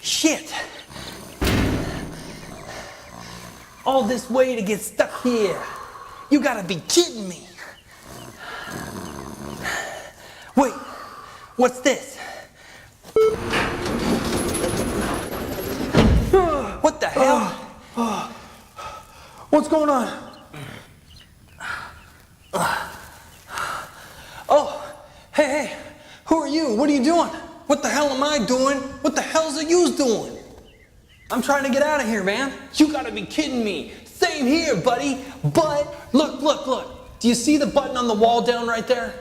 Shit. All this way to get stuck here. You gotta be kidding me. Wait, what's this? What the hell? What's going on? Oh, hey, who are you? What are you doing? What the hell am I doing? What the hell's it you doing? I'm trying to get out of here, man. You gotta be kidding me. Same here, buddy. But, look. Do you see the button on the wall down right there?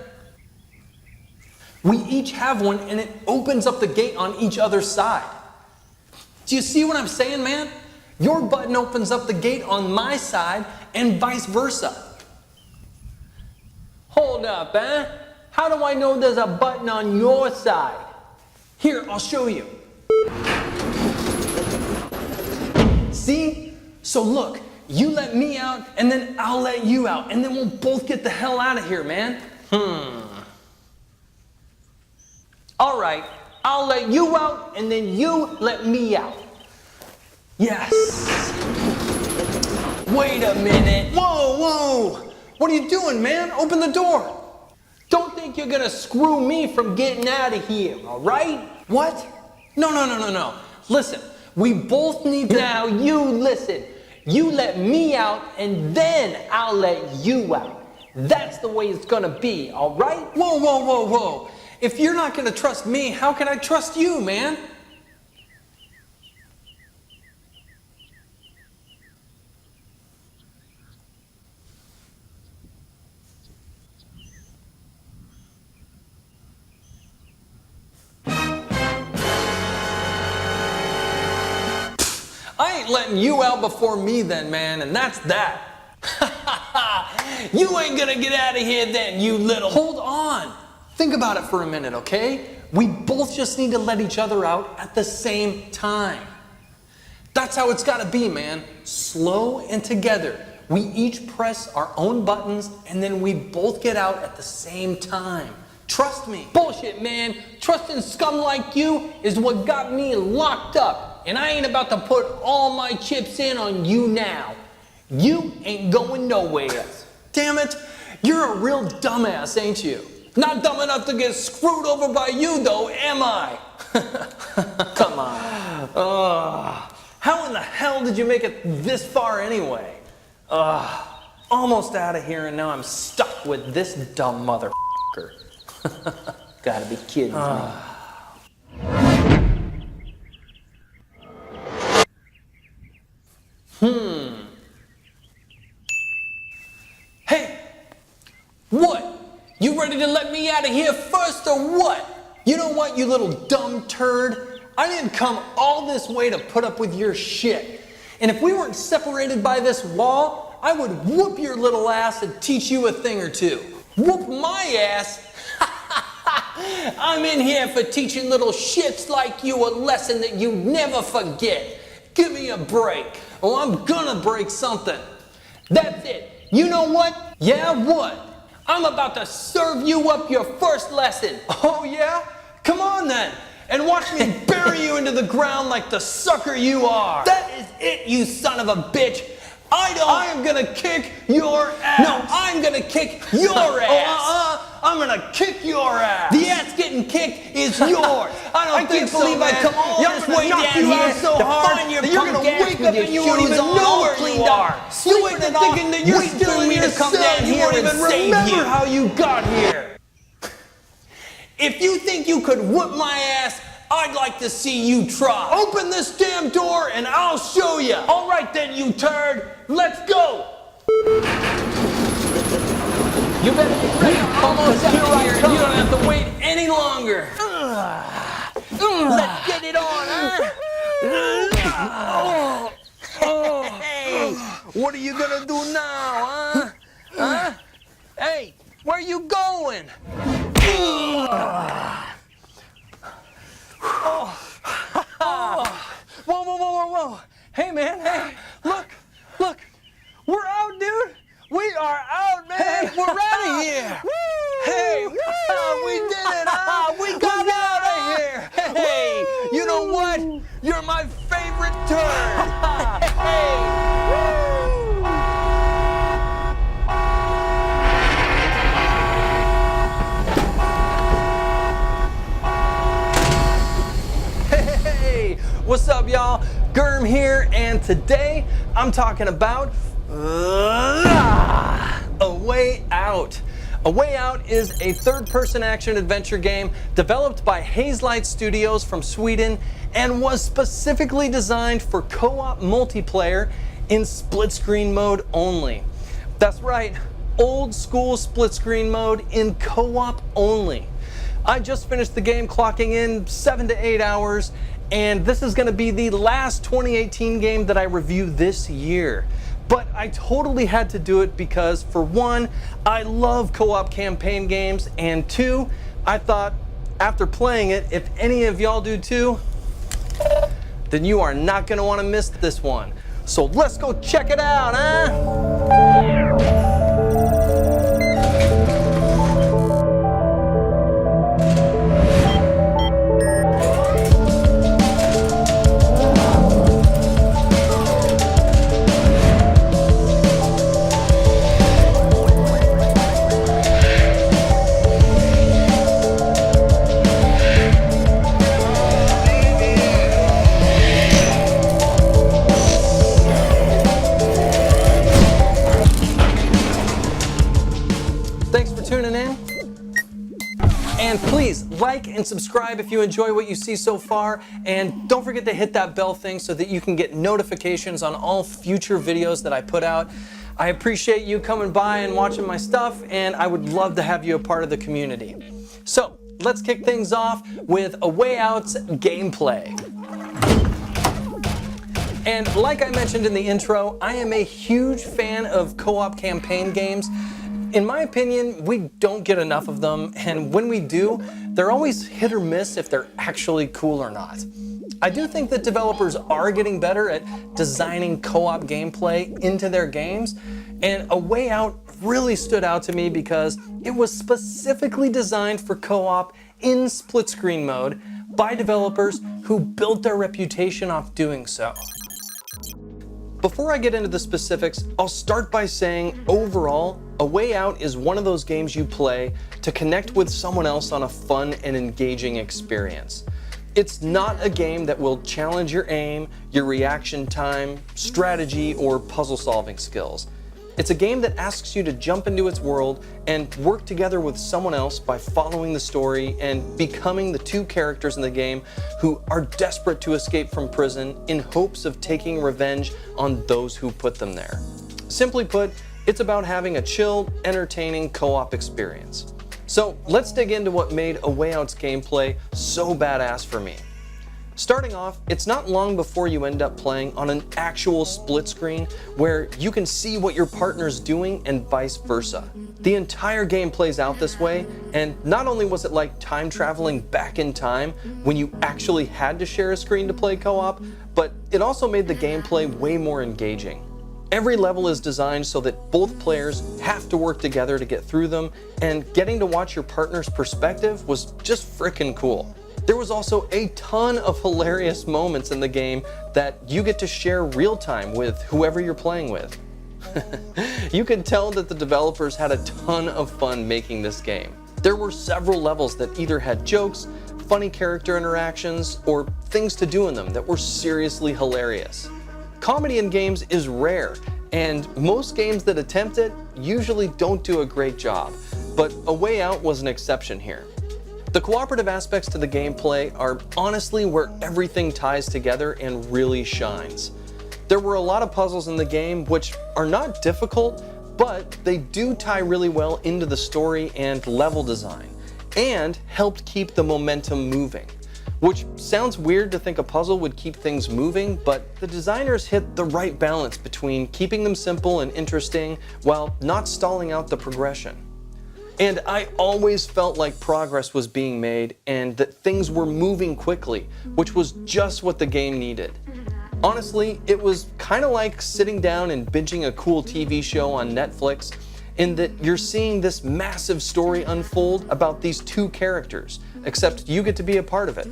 We each have one and it opens up the gate on each other's side. Do you see what I'm saying, man? Your button opens up the gate on my side and vice versa. Hold up, eh? How do I know there's a button on your side? Here, I'll show you. See? So look, you let me out and then I'll let you out and then we'll both get the hell out of here, man. All right, I'll let you out and then you let me out. Yes. Wait a minute. Whoa. What are you doing, man? Open the door. Don't think you're gonna screw me from getting out of here, all right? What? No. Listen, we both need to... Now you listen. You let me out and then I'll let you out. That's the way it's gonna be, all right? Whoa. If you're not gonna trust me, how can I trust you, man? I ain't letting you out before me then, man, and that's that. You ain't gonna get out of here then, you little... Hold on. Think about it for a minute, okay? We both just need to let each other out at the same time. That's how it's gotta be, man. Slow and together. We each press our own buttons and then we both get out at the same time. Trust me. Bullshit, man. Trusting scum like you is what got me locked up. And I ain't about to put all my chips in on you now. You ain't going nowhere. Damn it. You're a real dumbass, ain't you? Not dumb enough to get screwed over by you, though, am I? Come on. How in the hell did you make it this far anyway? Almost out of here, and now I'm stuck with this dumb motherfucker. Gotta be kidding me. Hey! What? You ready to let me out of here first or what? You know what, you little dumb turd? I didn't come all this way to put up with your shit. And if we weren't separated by this wall, I would whoop your little ass and teach you a thing or two. Whoop my ass? I'm in here for teaching little shits like you a lesson that you never forget. Give me a break. Oh, I'm gonna break something. That's it. You know what? Yeah, what? I'm about to serve you up your first lesson. Oh, yeah? Come on, then. And watch me bury you into the ground like the sucker you are. That is it, you son of a bitch. I am gonna kick your ass. No, I'm gonna kick your ass. I'm gonna kick your ass. The ass getting kicked is yours. I can't believe I come all this way down here so hard that you're gonna wake up and you won't even know where you are. You ain't thinking that you're still in your come down here and remember how you got here. If you think you could whoop my ass, I'd like to see you try. Open this damn door and I'll show you. All right then, you turd. Let's go. You better get ready. Almost here I come. You don't have to wait any longer. Let's get it on, huh? Hey, what are you gonna do now, huh? Hey, where you going? Whoa. Hey, man, hey, look. We're out, dude. We are out, man. Hey, we're out of here. Hey, we did it, huh? We got out of here. Hey, you know know what? You're my favorite turd. Hey. What's up, y'all? Gurhm here, and today I'm talking about A Way Out. A Way Out is a third-person action adventure game developed by Hazelight Studios from Sweden and was specifically designed for co-op multiplayer in split-screen mode only. That's right, old-school split-screen mode in co-op only. I just finished the game, clocking in 7 to 8 hours, and this is going to be the last 2018 game that I review this year. But I totally had to do it because, for one, I love co-op campaign games, and two, I thought after playing it, if any of y'all do too, then you are not going to want to miss this one. So let's go check it out, huh? Thanks for tuning in. And please like and subscribe if you enjoy what you see so far. And don't forget to hit that bell thing so that you can get notifications on all future videos that I put out. I appreciate you coming by and watching my stuff, and I would love to have you a part of the community. So let's kick things off with A Way Out's gameplay. And like I mentioned in the intro, I am a huge fan of co-op campaign games. In my opinion, we don't get enough of them, and when we do, they're always hit or miss if they're actually cool or not. I do think that developers are getting better at designing co-op gameplay into their games, and A Way Out really stood out to me because it was specifically designed for co-op in split-screen mode by developers who built their reputation off doing so. Before I get into the specifics, I'll start by saying overall, A Way Out is one of those games you play to connect with someone else on a fun and engaging experience. It's not a game that will challenge your aim, your reaction time, strategy, or puzzle solving skills. It's a game that asks you to jump into its world and work together with someone else by following the story and becoming the two characters in the game who are desperate to escape from prison in hopes of taking revenge on those who put them there. Simply put, it's about having a chill, entertaining co-op experience. So let's dig into what made A Way Out's gameplay so badass for me. Starting off, it's not long before you end up playing on an actual split screen where you can see what your partner's doing and vice versa. The entire game plays out this way, and not only was it like time traveling back in time when you actually had to share a screen to play co-op, but it also made the gameplay way more engaging. Every level is designed so that both players have to work together to get through them, and getting to watch your partner's perspective was just frickin' cool. There was also a ton of hilarious moments in the game that you get to share real time with whoever you're playing with. You can tell that the developers had a ton of fun making this game. There were several levels that either had jokes, funny character interactions, or things to do in them that were seriously hilarious. Comedy in games is rare, and most games that attempt it usually don't do a great job, but A Way Out was an exception here. The cooperative aspects to the gameplay are honestly where everything ties together and really shines. There were a lot of puzzles in the game which are not difficult, but they do tie really well into the story and level design, and helped keep the momentum moving. Which sounds weird to think a puzzle would keep things moving, but the designers hit the right balance between keeping them simple and interesting while not stalling out the progression. And I always felt like progress was being made and that things were moving quickly, which was just what the game needed. Honestly, it was kind of like sitting down and binging a cool TV show on Netflix, in that you're seeing this massive story unfold about these two characters, except you get to be a part of it.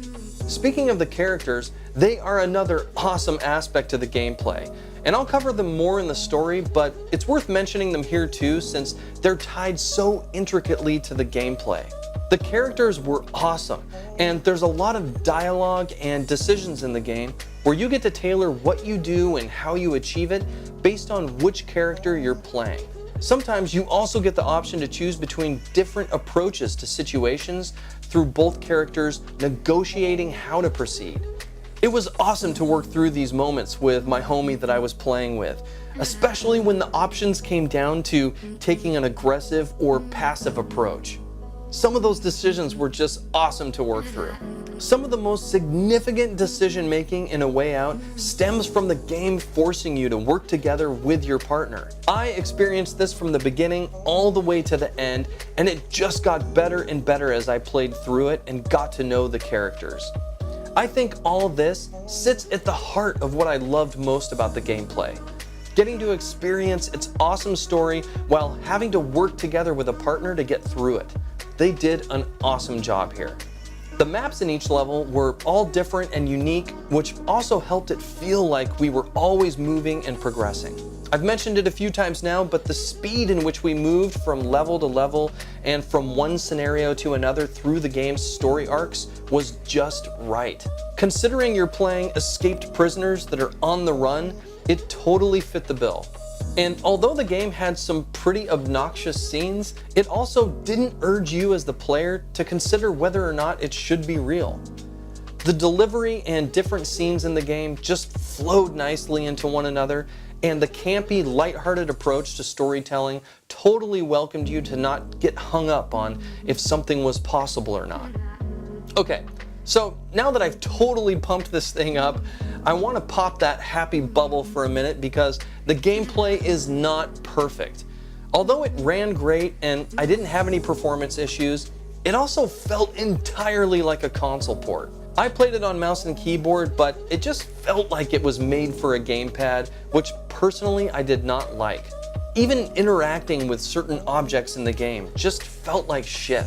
Speaking of the characters, they are another awesome aspect to the gameplay. And I'll cover them more in the story, but it's worth mentioning them here too since they're tied so intricately to the gameplay. The characters were awesome, and there's a lot of dialogue and decisions in the game where you get to tailor what you do and how you achieve it based on which character you're playing. Sometimes you also get the option to choose between different approaches to situations through both characters negotiating how to proceed. It was awesome to work through these moments with my homie that I was playing with, especially when the options came down to taking an aggressive or passive approach. Some of those decisions were just awesome to work through. Some of the most significant decision making in A Way Out stems from the game forcing you to work together with your partner. I experienced this from the beginning all the way to the end, and it just got better and better as I played through it and got to know the characters. I think all this sits at the heart of what I loved most about the gameplay. Getting to experience its awesome story while having to work together with a partner to get through it. They did an awesome job here. The maps in each level were all different and unique, which also helped it feel like we were always moving and progressing. I've mentioned it a few times now, but the speed in which we moved from level to level and from one scenario to another through the game's story arcs was just right. Considering you're playing escaped prisoners that are on the run, it totally fit the bill. And although the game had some pretty obnoxious scenes, it also didn't urge you as the player to consider whether or not it should be real. The delivery and different scenes in the game just flowed nicely into one another, and the campy, lighthearted approach to storytelling totally welcomed you to not get hung up on if something was possible or not. Okay, so now that I've totally pumped this thing up, I want to pop that happy bubble for a minute because the gameplay is not perfect. Although it ran great and I didn't have any performance issues, it also felt entirely like a console port. I played it on mouse and keyboard, but it just felt like it was made for a gamepad, which personally I did not like. Even interacting with certain objects in the game just felt like shit.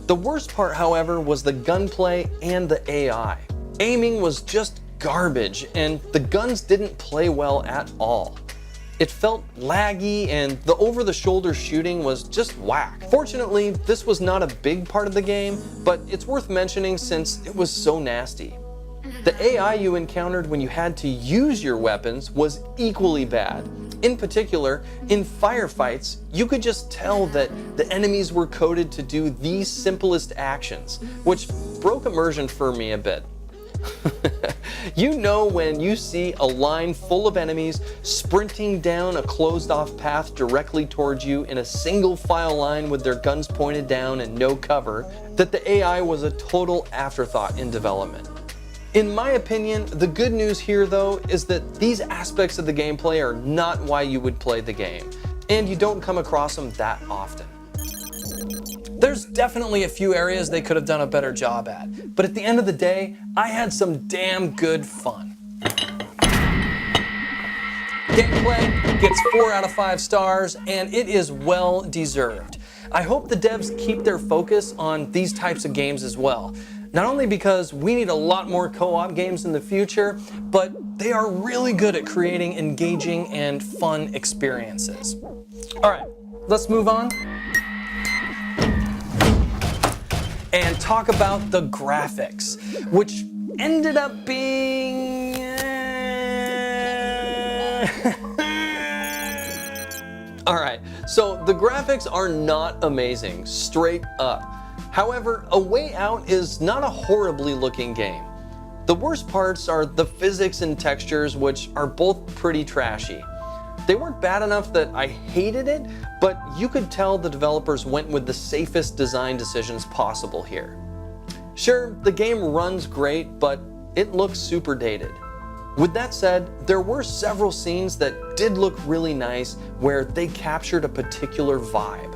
The worst part, however, was the gunplay and the AI. Aiming was just garbage, and the guns didn't play well at all. It felt laggy, and the over-the-shoulder shooting was just whack. Fortunately, this was not a big part of the game, but it's worth mentioning since it was so nasty. The AI you encountered when you had to use your weapons was equally bad. In particular, in firefights, you could just tell that the enemies were coded to do the simplest actions, which broke immersion for me a bit. You know when you see a line full of enemies sprinting down a closed-off path directly towards you in a single file line with their guns pointed down and no cover, that the AI was a total afterthought in development. In my opinion, the good news here though is that these aspects of the gameplay are not why you would play the game, and you don't come across them that often. There's definitely a few areas they could have done a better job at, but at the end of the day, I had some damn good fun. Gameplay gets 4 out of 5 stars, and it is well deserved. I hope the devs keep their focus on these types of games as well. Not only because we need a lot more co-op games in the future, but they are really good at creating engaging and fun experiences. All right, let's move on and talk about the graphics, which ended up being all right, so the graphics are not amazing, straight up. However, A Way Out is not a horribly looking game. The worst parts are the physics and textures, which are both pretty trashy. They weren't bad enough that I hated it, but you could tell the developers went with the safest design decisions possible here. Sure, the game runs great, but it looks super dated. With that said, there were several scenes that did look really nice where they captured a particular vibe.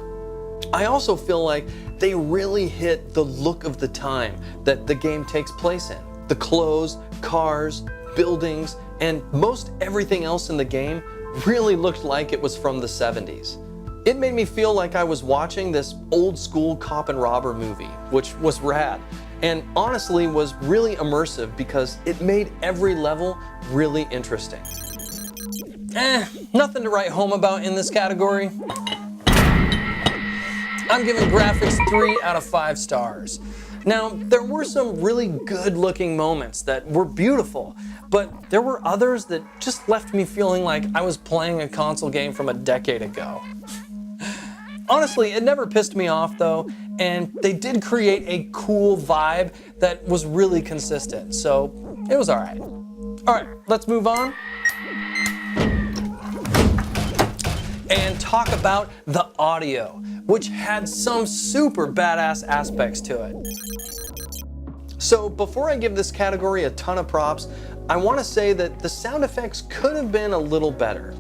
I also feel like they really hit the look of the time that the game takes place in. The clothes, cars, buildings, and most everything else in the game really looked like it was from the 70s. It made me feel like I was watching this old school cop and robber movie, which was rad. and honestly was really immersive because it made every level really interesting. Nothing to write home about in this category. I'm giving graphics 3 out of 5 stars. Now, there were some really good looking moments that were beautiful, but there were others that just left me feeling like I was playing a console game from a decade ago. Honestly, it never pissed me off though, and they did create a cool vibe that was really consistent, so it was alright. Alright, let's move on and talk about the audio, which had some super badass aspects to it. So before I give this category a ton of props, I want to say that the sound effects could have been a little better.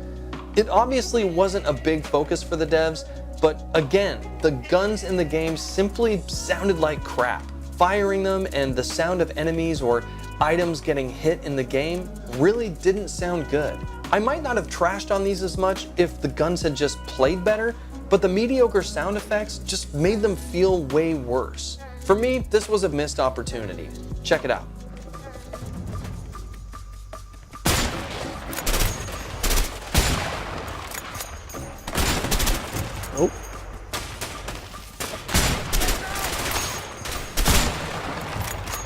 It obviously wasn't a big focus for the devs, but again, the guns in the game simply sounded like crap. Firing them and the sound of enemies or items getting hit in the game really didn't sound good. I might not have trashed on these as much if the guns had just played better, but the mediocre sound effects just made them feel way worse. For me, this was a missed opportunity. Check it out. Oh.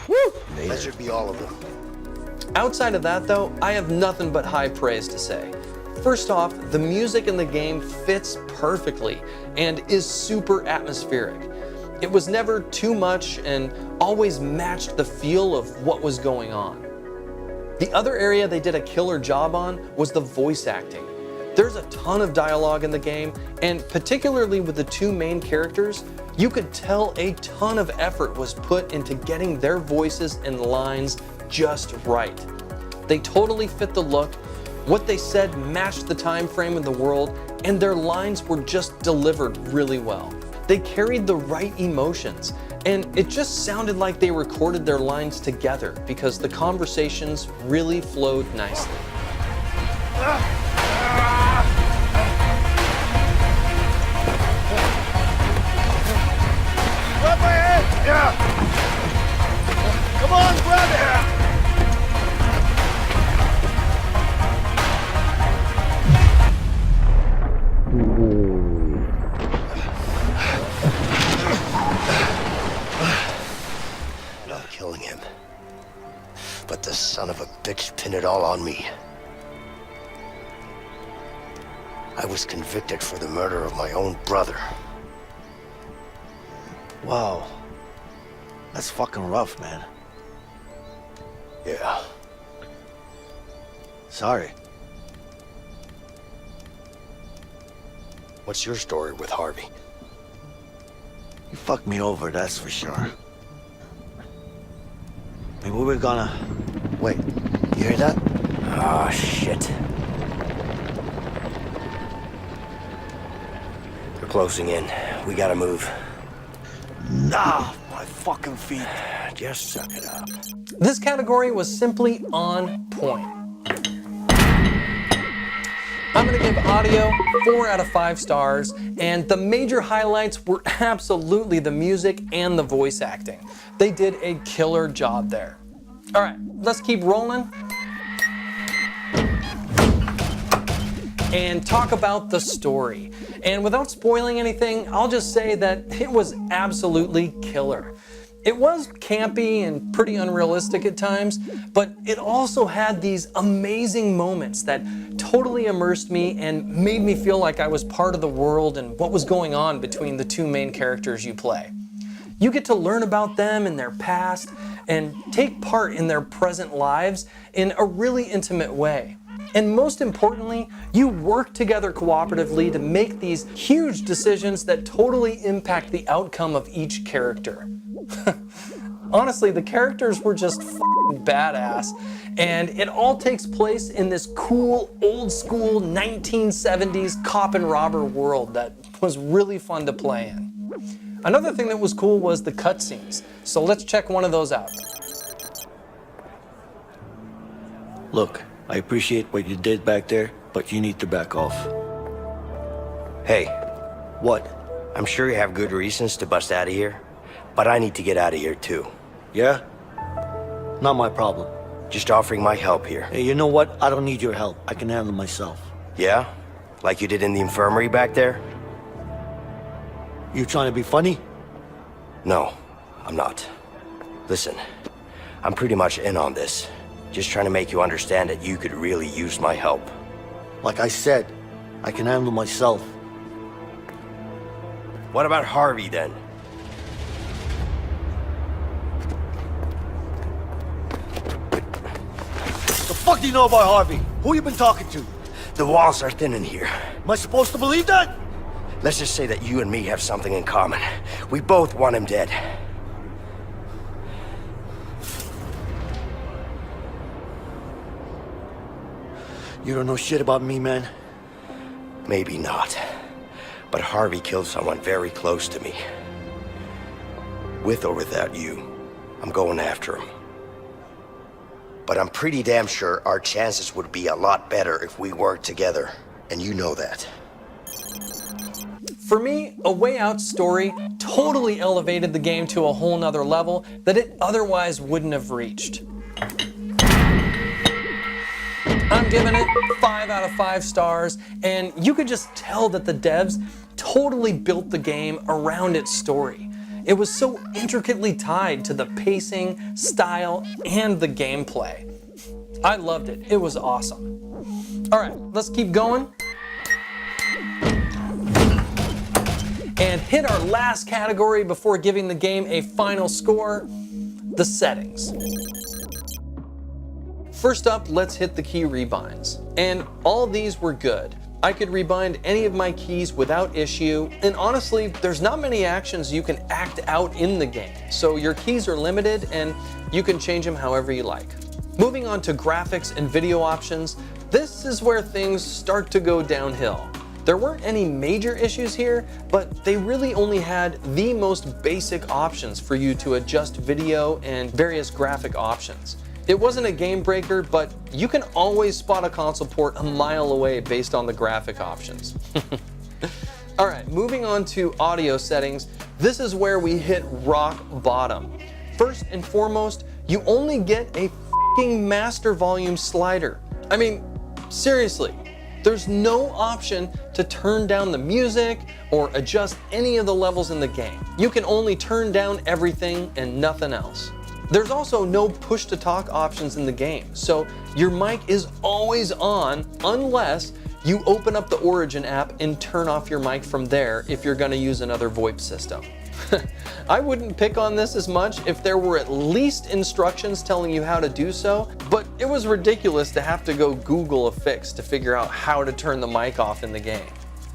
Woo! That should be all of them. Outside of that though, I have nothing but high praise to say. First off, the music in the game fits perfectly and is super atmospheric. It was never too much and always matched the feel of what was going on. The other area they did a killer job on was the voice acting. There's a ton of dialogue in the game, and particularly with the two main characters, you could tell a ton of effort was put into getting their voices and lines just right. They totally fit the look, what they said matched the time frame of the world, and their lines were just delivered really well. They carried the right emotions, and it just sounded like they recorded their lines together because the conversations really flowed nicely. Grab my head! Yeah! Come on, grab it! I'm killing him. But the son of a bitch pinned it all on me. I was convicted for the murder of my own brother. Wow. That's fucking rough, man. Yeah. Sorry. What's your story with Harvey? You fucked me over, that's for sure. Maybe we're gonna... Wait, you hear that? Oh, shit. They're closing in. We gotta move. Nah, my fucking feet. Just suck it up. This category was simply on point. I'm gonna give audio 4 out of 5 stars, and the major highlights were absolutely the music and the voice acting. They did a killer job there. All right, let's keep rolling and talk about the story. And without spoiling anything, I'll just say that it was absolutely killer. It was campy and pretty unrealistic at times, but it also had these amazing moments that totally immersed me and made me feel like I was part of the world and what was going on between the two main characters you play. You get to learn about them and their past and take part in their present lives in a really intimate way. And most importantly, you work together cooperatively to make these huge decisions that totally impact the outcome of each character. Honestly, the characters were just f***ing badass, and it all takes place in this cool, old school 1970s cop and robber world that was really fun to play in. Another thing that was cool was the cutscenes, so let's check one of those out. Look, I appreciate what you did back there, but you need to back off. Hey, What? I'm sure you have good reasons to bust out of here, but I need to get out of here too. Yeah? Not my problem. Just offering my help here. Hey, you know what? I don't need your help. I can handle myself. Yeah? Like you did in the infirmary back there? You trying to be funny? No, I'm not. Listen, I'm pretty much in on this. Just trying to make you understand that you could really use my help. Like I said, I can handle myself. What about Harvey then? The fuck do you know about Harvey? Who you been talking to? The walls are thin in here. Am I supposed to believe that? Let's just say that you and me have something in common. We both want him dead. You don't know shit about me, man. Maybe not. But Harvey killed someone very close to me. With or without you, I'm going after him. But I'm pretty damn sure our chances would be a lot better if we worked together. And you know that. For me, A Way Out story totally elevated the game to a whole nother level that it otherwise wouldn't have reached. I'm giving it 5 out of 5 stars, and you could just tell that the devs totally built the game around its story. It was so intricately tied to the pacing, style, and the gameplay. I loved it. It was awesome. All right, let's keep going. And hit our last category before giving the game a final score, the settings. First up, let's hit the key rebinds. And all these were good. I could rebind any of my keys without issue, and honestly, there's not many actions you can act out in the game, so your keys are limited and you can change them however you like. Moving on to graphics and video options, this is where things start to go downhill. There weren't any major issues here, but they really only had the most basic options for you to adjust video and various graphic options. It wasn't a game breaker, but you can always spot a console port a mile away based on the graphic options. Alright, moving on to audio settings, this is where we hit rock bottom. First and foremost, you only get a f***ing master volume slider. I mean, seriously, there's no option to turn down the music or adjust any of the levels in the game. You can only turn down everything and nothing else. There's also no push-to-talk options in the game, so your mic is always on unless you open up the Origin app and turn off your mic from there if you're gonna use another VoIP system. I wouldn't pick on this as much if there were at least instructions telling you how to do so, but it was ridiculous to have to go Google a fix to figure out how to turn the mic off in the game.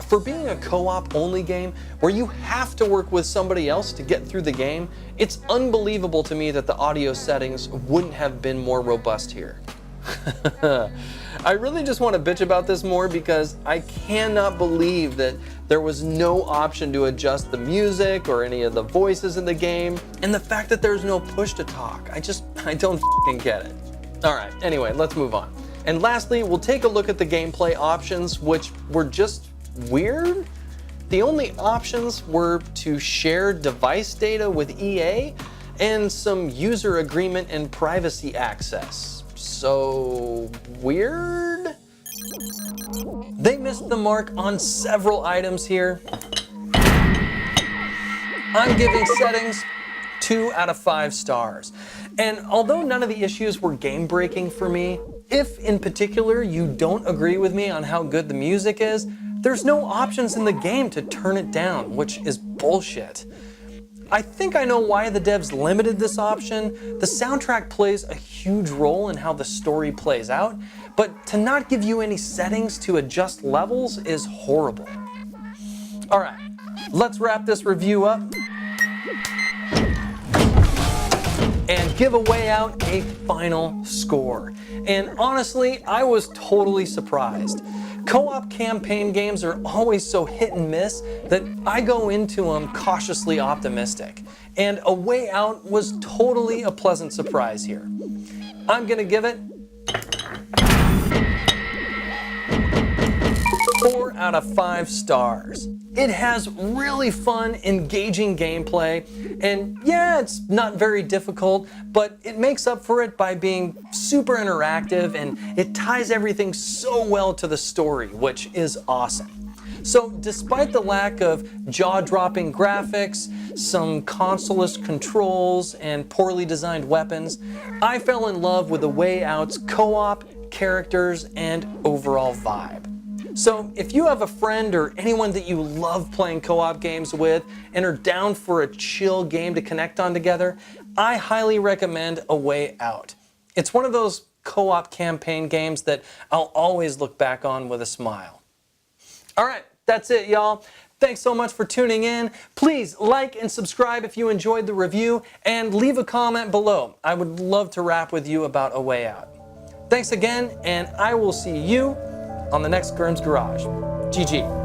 For being a co-op only game where you have to work with somebody else to get through the game, it's unbelievable to me that the audio settings wouldn't have been more robust here. I really just want to bitch about this more because I cannot believe that there was no option to adjust the music or any of the voices in the game, and the fact that there's no push to talk. I don't f***ing get it. Alright, anyway, let's move on. And lastly, we'll take a look at the gameplay options, which were just weird. The only options were to share device data with EA and some user agreement and privacy access. So weird? They missed the mark on several items here. I'm giving settings 2 out of 5 stars. And although none of the issues were game breaking for me, if in particular you don't agree with me on how good the music is, there's no options in the game to turn it down, which is bullshit. I think I know why the devs limited this option. The soundtrack plays a huge role in how the story plays out, but to not give you any settings to adjust levels is horrible. Alright, let's wrap this review up and give A Way Out a final score. And honestly, I was totally surprised. Co-op campaign games are always so hit and miss that I go into them cautiously optimistic. And A Way Out was totally a pleasant surprise here. I'm gonna give it 4 out of 5 stars. It has really fun, engaging gameplay, and yeah, it's not very difficult, but it makes up for it by being super interactive, and it ties everything so well to the story, which is awesome. So despite the lack of jaw-dropping graphics, some consoleless controls, and poorly designed weapons, I fell in love with The Way Out's co-op, characters, and overall vibe. So if you have a friend or anyone that you love playing co-op games with and are down for a chill game to connect on together, I highly recommend A Way Out. It's one of those co-op campaign games that I'll always look back on with a smile. All right, that's it, y'all. Thanks so much for tuning in. Please like and subscribe if you enjoyed the review, and leave a comment below. I would love to rap with you about A Way Out. Thanks again, and I will see you on the next Gurhm's Garage. GG.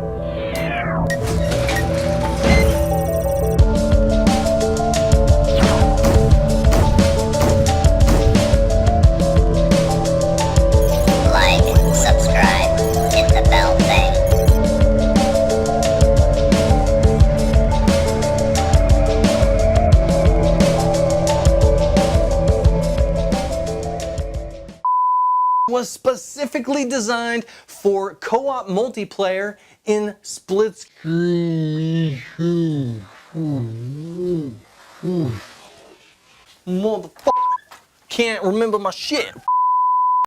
Was specifically designed for co-op multiplayer in split screen. Motherfucker, can't remember my shit.